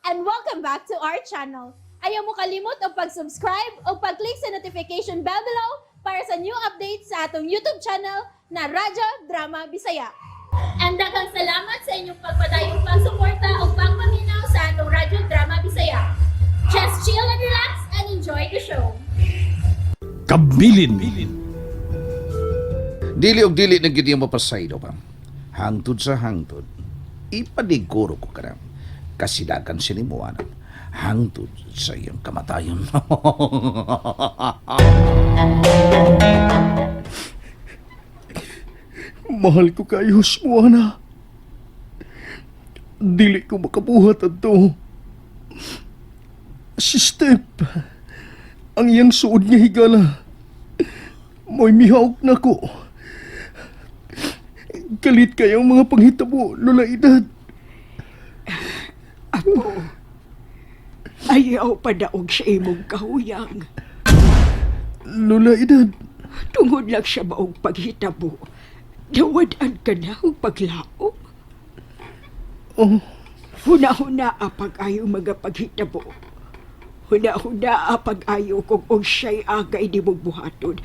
and welcome back to our channel. Ayaw mo kalimot o pag-subscribe o pag-click sa notification bell below para sa new updates sa atong YouTube channel na Radyo Drama Bisaya. And daghang salamat sa inyong pagpadayong pagsuporta o pagpaminaw sa atong Radyo Drama Bisaya. Just chill and relax and enjoy the show. Kabilin. Dili og dili na gid mapasaydo pa. Hangtod sa hangtod. Ipadiguro ko ka na. Kasidakan sinimuanan. Hangtod sa iyong kamatayon. Mahal ko kayo, Cebuano. Dili ko makabuhat ato. Si Step, ang iyang suod niya higala. Mo'y mihawak na ko. Kalit kayang mga panghitabo, Lola Edad. Apo, ayaw pa daog sa imong kahuyang. Lola Edad, Tungod lang siya maong paghitabo. Nawadan ka na ang paglao. oh, Huna-huna apag ayaw mga paghitabo. Huna-huna apag ayaw kung siya'y agay di mong buhaton.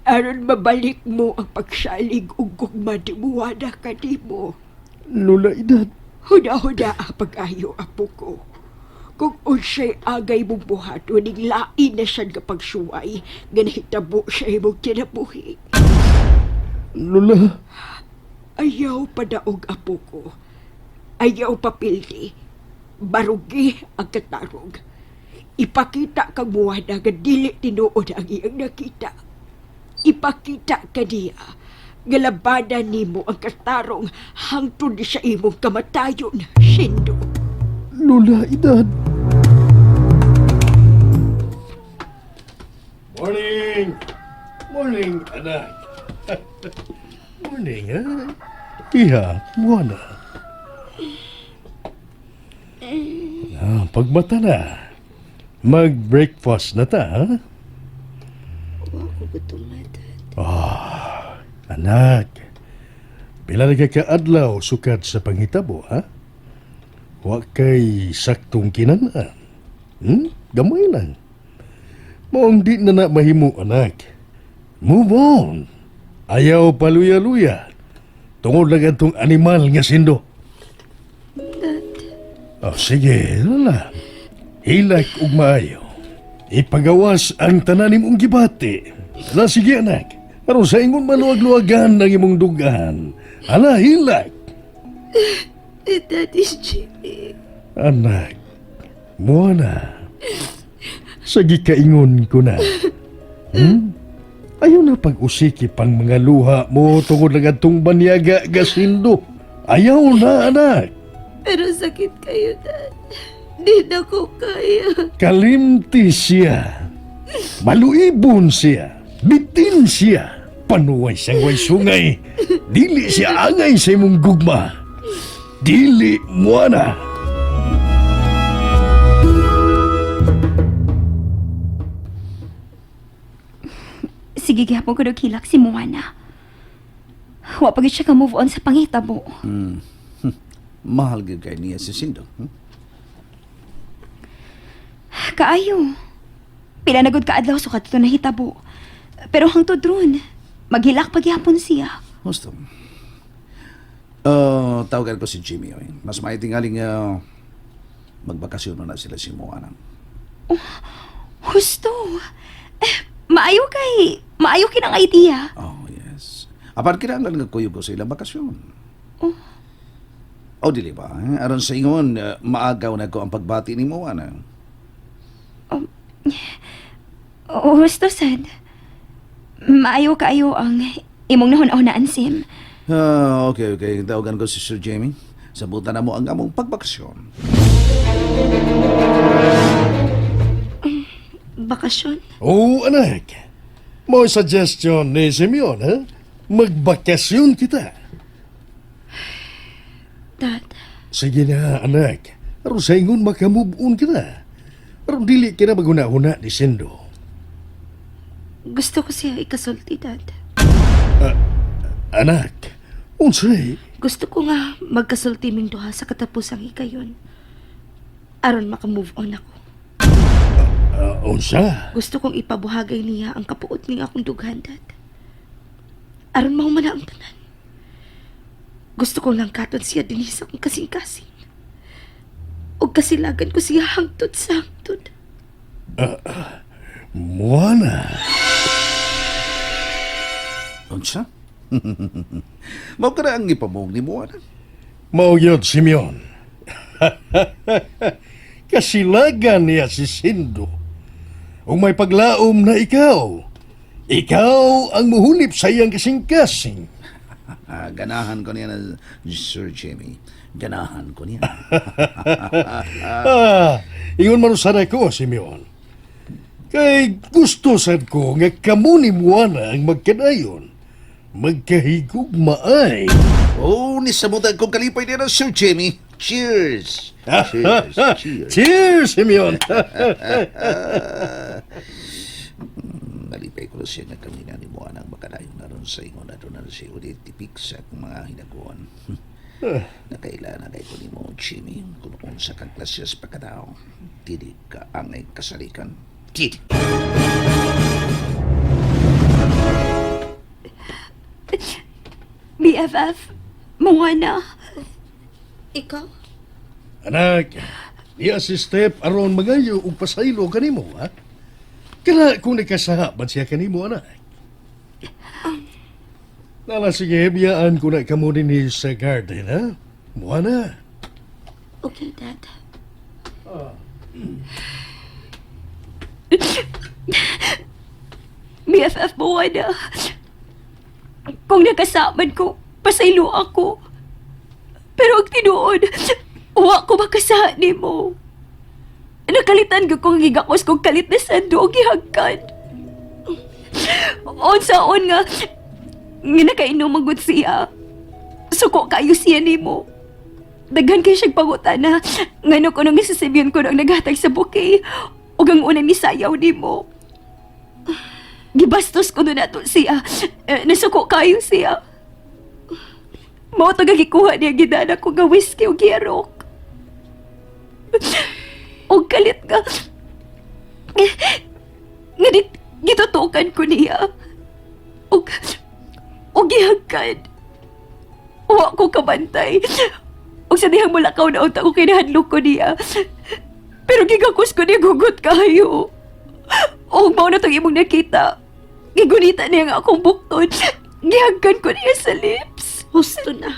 Aron mabalik mo ang pagsalig ug kung madimuwada ka di mo. Lola Edad, Huna-huna apag ayaw apo ko. Kung unsay agay mong buhaton, ning lain na siya kapag suway, ganahitabo siya imong kinabuhi. Lola, Ayaw padaog apo ko. Ayaw papildi. Barugi ang katarog. Ipakita kang muwada nga dili tinuod ang iyang nakita. Ipakita ka niya nga labanan nimo ang katarong hangtod sa imong kamatayon, Shindo. Lola Edad. Morning! Morning, anak. Morning, ha? Iha, Buwana. Pagmata na. Mag-breakfast na ta, ha? Ako gutom na, Dad. Anak. Pila na ka adlaw sukad sa panghitabo, ha? Wa kay saktong kinanaan. Gamay lang. Maong di na mahimo, anak. Move on. Ayaw paluya-luya. Tungod lang itong animal nga sindo. Sige, lala. Hilak ug maayo. Ipagawas ang tananim ong gibati. Sige, anak. Aron sa ingon maluwag-luwagan ang imong dugan. Hilak. Daddy Jimmy. Anak, mo na. Sige kaingon ko na. Ayaw na pag-usiki pang mga luha mo tungod lang atong banyaga gasindo. Ayaw na, anak. Pero sakit kayo, Dad. Di na ko kaya. Kalimti siya. Maluibon siya. Bitin siya. Panuway siyang way sungay. Dili siya angay sa imong gugma. Dili mo na. Sige, gihapon ko hilak si Moana. Wa pa gid siya ka-move on sa panghitabo. Mahal gid kay niya si Sindo. Kaayo. Pila na gud ka adlaw sukat ito nahitabo. Pero hangtod ron, maghilak pa gihapon siya. Gusto. Tawagan ko si Jimmy. Oy. Mas maitingaling magbakasyon na sila si Moana. Husto. Maayo kinang idea. Oh, yes. Apan kinahanglan nga kuyog ko sa ilang bakasyon. Dili ba? Aron sa ingon, maagaw na ko ang pagbati ni Moana. Husto sad. Maayo kaayo ang imong nahuna-hunaan, Sim. Okay. Tawagan ko si Sir Jamie. Sabutan na mo ang among pagbakasyon. Bakasyon? Anak. Mo suggestion ni Simeon, ha? Magbakasyon kita. Dad, Sige na, anak. Aron sa ingon makamove on kita. Aron dili kina maguna-una ni Sindo. gusto ko siya ikasulti, Dad. Anak, unsay? Gusto ko nga magkasulti ming duha sa katapusang hikayon. aron maka-move on ako. Unsa? Gusto kong ipabuhagay niya ang kapuot niya akong dughandat. Aron mahumana ang tanan. Gusto kong langkaton siya din sa akong kasing-kasing. O kasilagan ko siya hangtod sa hangtod. Moana. Unsa? Mao ka na ang ipamong ni mo, ana. Mao yun, Simeon. Kasilagan niya si Sindo. Kung may paglaom na ikaw, ikaw ang muhunip sa iyang kasing-kasing. Ganahan ko niya na Sir Jimmy. Ganahan ko niya. Ingon man sa ko, Simeon. Kay gusto sad ko nga kamo ni Moana ang magkadayon. Magkahigog maay. Oh, nisamutan kong kalipay niya na Sir Jimmy. Cheers! Cheers! Cheers! Cheers, Simeon. Nalipay ko siya na kami na ni Moana ang makadayon na ron sa ingon na ron na siya ulit tipik sa akong mga hinaguan. Nakaila na kay ko ni mo, Jimmy, kung sa kang klasyas pagkatao. Tidig ka ang ay kasalikan. Tidig! BFF, Moana. Ikaw? Anak, iya si Step aron magayo ug pasaylo kanimo, ha? Kaya kung nakasahaban siya kanimo, anak. Nala, sige, biyaan ko na kamo din sa garden, ha? Moana. Okay, Dad. BFF Moana. Kung nakasaman ko, pasaylo ako. Pero ang tinuod, uwa ko makasahan ni mo. Nakalitan ko kung higakos kong kalit na sando o gihagkan. On nga nakainom ang good siya. Suko kayo siya ni mo. Daghan kayo siyang pangutan na ngano ko nung isasabyan ko nung naghatag sa bukay o ang unang nisayaw ni mo. Gibastos ko na nato siya. Nasuko kayo siya. Mao to gagikuha niya gidana ko nga whiskey o giyarok. O kalit nga. Nga gitutukan ko niya. O gihagkan. Uwa ko kabantay. O sa dihang mulakaw na unta ko kinahadlok ko niya. Pero gigakos ko niya gugot kayo. O mao na itong imong nakita. Gigunita niya nga akong bukton. Gihagkan ko niya sa lips. Husto na.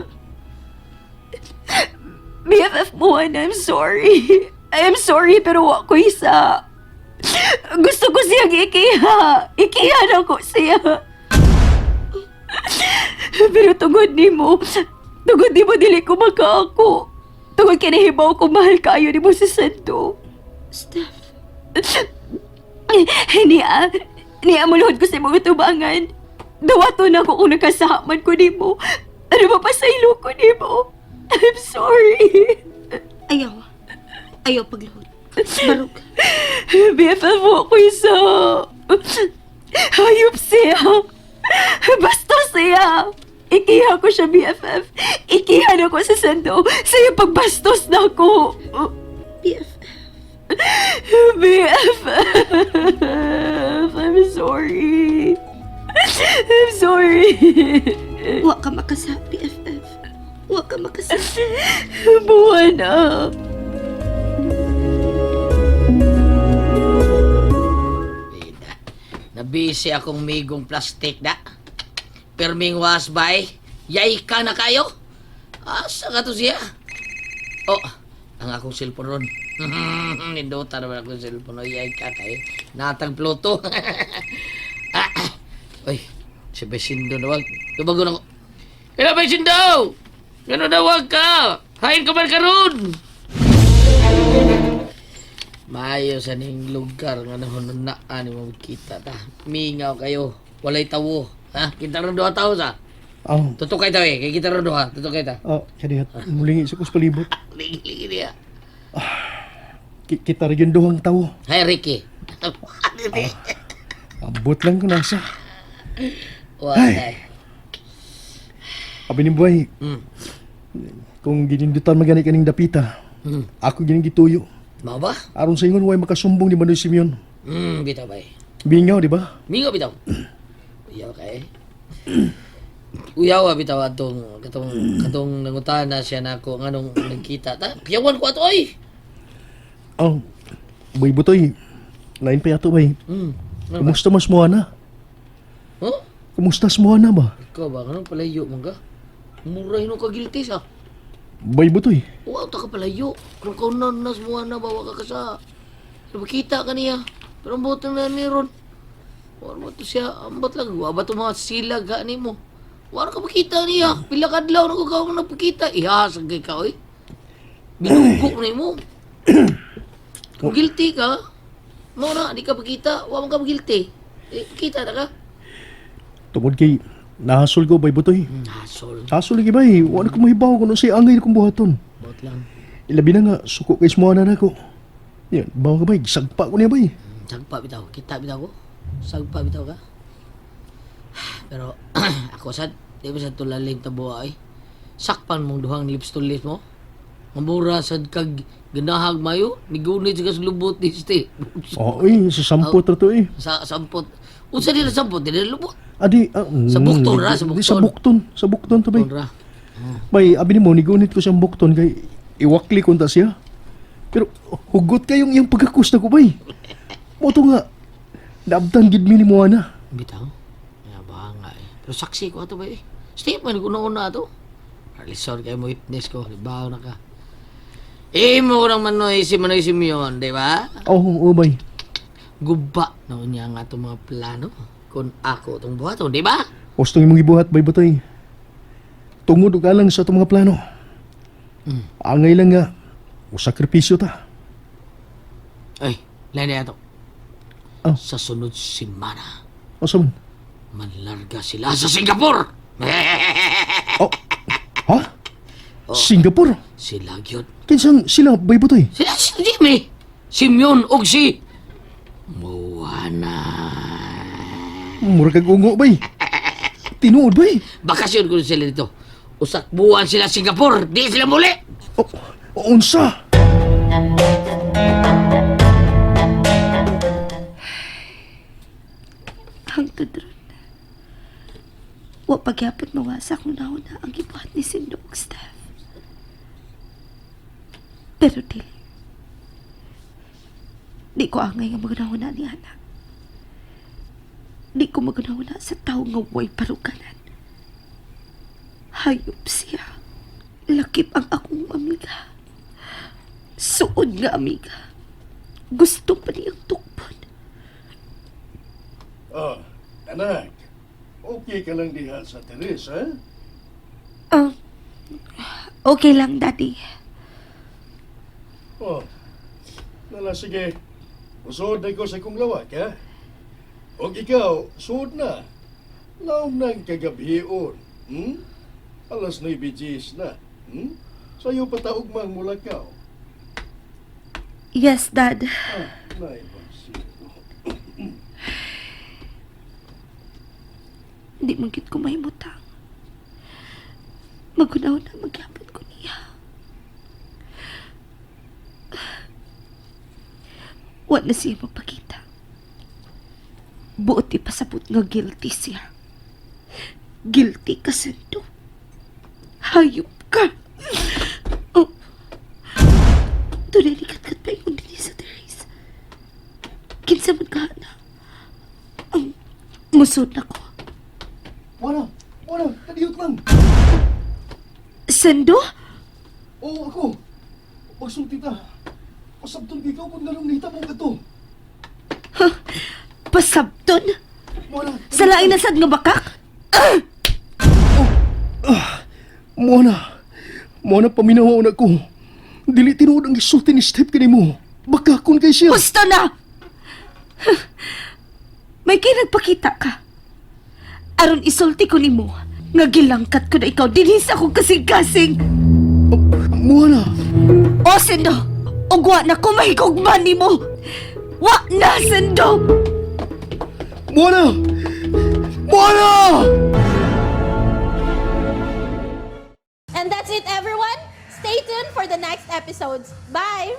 BFF Moana, I'm sorry. I am sorry pero wa ko isa. Gusto ko siyang ikiha. Ikiha na ko siya. Pero tungod ni mo dili ko makaako. Tungod kinahibaw ko mahal kayo ni mo sa santo. Steph. Niya mulod ko sa mga tubangan. Dawato na ako kung nakasahaman ko ni mo. Ano ba pasaylo ko ni mo? I'm sorry. Ayaw pagluhod. Barog. BFF mo ako isa. Hayop siya. Basta siya. Ikiha ko siya, BFF. Ikiha na ko sa sando. Sa'yo pagbastos na ako. BFF. I'm sorry. I'm sorry. Wa ka makasa, BFF. Wa ka makasa. Buwan na. Nabisi akong migong plastic na. Perming wasbay. Yay ka na kayo. Asa ka to siya? Oh, ang akong cellphone ron. Nindota naman akong cellphone. Yay ka kayo. Natang Pluto. Uy, si Besindo na wag. Tubago na ko. Kaya Besindo! Gano'n na wag ka? Hain ka man ka ron! Maayo sa ning lugar nga nahununaan mo kita ta. Mingaw kayo. Walay tawo. Ha? Kita ron doha tao sa. Tutok kay ta kay kita ron doha. Tutok kay ta. Kadihat, mulingi sa kuspalibot. Ligi dia. Kita rin dohang tawo. Hay Ricky. Abot lang ko nasa. Wala. Abi ni buhay, kung ginindutan magani kaning dapita, ako gining gituyo. Mao ba? Aron sa ingon, way makasumbong ni Manoy Simeon. Bitaw ba? Bingaw, di ba? Mingo bitaw. Uyaw kay. Uyaw bitaw katong nangutan na siya nako nganong nagkita ta. Piyawan ko ato ay. Oh, bay butoy. Lain pa yato, bay. Kumusta mas mo na? Huh? Kumusta mo na ba? Ikaw ba kanang palayo man ka? Muray no ka guilty sa. Bay butoy. Wow, ta ka palayo. Kung kaunan nas mo na bawa ka sa. Nakita ka niya. Pero ang botang na ni Ron. Wala mo to siya. Ambot lang. Waba to mga silag ka ni mo. Wala ka makita niya. Pila kadlaw na ko ka mo napakita. Ihasag kay ka, oy. Binugok ni mo. Kung guilty ka, mo na, di ka pakita. Wala ka guilty. Kita na ka. Tungod kay nahasol ko, bay butoy. Hasol. Hasol lagi, bay. Wala ko mahibaw kung ano siya angay kong buhaton. Bot lang. Ilabi na nga, suko kay sumuha na ako. Yan, bawa ka, bay. Sagpa ko niya, bay. Sagpa bitaw. Kita bitaw ko. Sagpa bitaw ka. Pero, ako sad, di ba sa tulalim tabuha ay. Sakpan mong duhang lips to lips mo. Mamura sad kag ganahag mayo. Nigunit sa kaslubot ni Ste. Oo, sa sampot na to, eh. Sa sampot. Unsa nila sampot? Di nila lubot. Adi, Sa bukton ra, sa di, bukton. Sa bukton to, bay. Konra. Bay, abi ni mo, nigunit ko siyang bukton kay iwakli ko ta siya. Pero hugot kayong iyang pagkakus na ko, bay. Mo to nga, naabtan gid mi ni mo na. Bitaw. Kaya ba nga eh. Pero saksi ko ato ba eh. Steve, man ko na ato. Alisor kayo mo witness ko. Libaw na ka. Mo lang Manoy Simeon, di ba? Oo, bay. Guba na unya nga itong mga plano. Kung ako itong buhaton, di ba? Gustong imong gibuhat, bay batoy. Tungod ka lang sa itong mga plano. Angay lang nga, sakripisyo ta. Ay, lain na ito. Oh. Sa sunod simana, O saan? manlarga sila sa Singapore. Oh, ha? Singapore? Sila gyud. Kinsan sila, bay batoy? Sila si Jimmy, Simeon og si Moana. Mura kag ungo, bay. Tinuod, bay. Bakasyon ko sila dito. Usak buwan sila Singapore. Di sila muli. Unsa? Hangtod ron. Wa pagyapot mawasa kung nauna ang gibuhat ni Sindo ug Steph. Pero di ko angay nga magunahuna ni anak. Di ko magunahuna sa tao nga way paruganan. Hayop siya. Lakip ang akong amiga. Suod nga amiga. Gusto pa niyang tukpon. Ah, anak. Okay ka lang diha sa Teres, ha? Okay lang, Daddy. Oh, nala sige. Usuod na ko sa kong lawak, ha? O ikaw, suod na. Laom ng kagabihion. Alas 9 na. Sa'yo pataog mang mulakaw. Yes, Dad. Hindi magkit ko mahimutang. Magunaw na magyapon ko niya. Wa na siya magpakita. Buot ipasabot nga guilty siya. Guilty ka, Sendo. Hayop ka. Oh. Tunay likat-kat pa yung din sa Teres. Kinsa man ka na. Ang musod na ko. Wala, kadiyot lang. Sendo? Oo, ako. Pagsulti ta. Pasabtol ikaw kung ganong nita mo ka to. Pasabton? Wala. Sa lain na sad nga bakak? Muna paminaw na ko. Dili tinuod ang isulti ni Step kini mo. Bakakon kay siya. Basta na! May kinagpakita ka. Aron isulti ko ni mo. Nga gilangkat ko na ikaw dinis ako kasing-kasing. Muna. O, Sendo! Ugwa na ko mahigugman ni mo! Wa na, Sendo! Muna! And that's it, everyone. Stay tuned for the next episodes. Bye!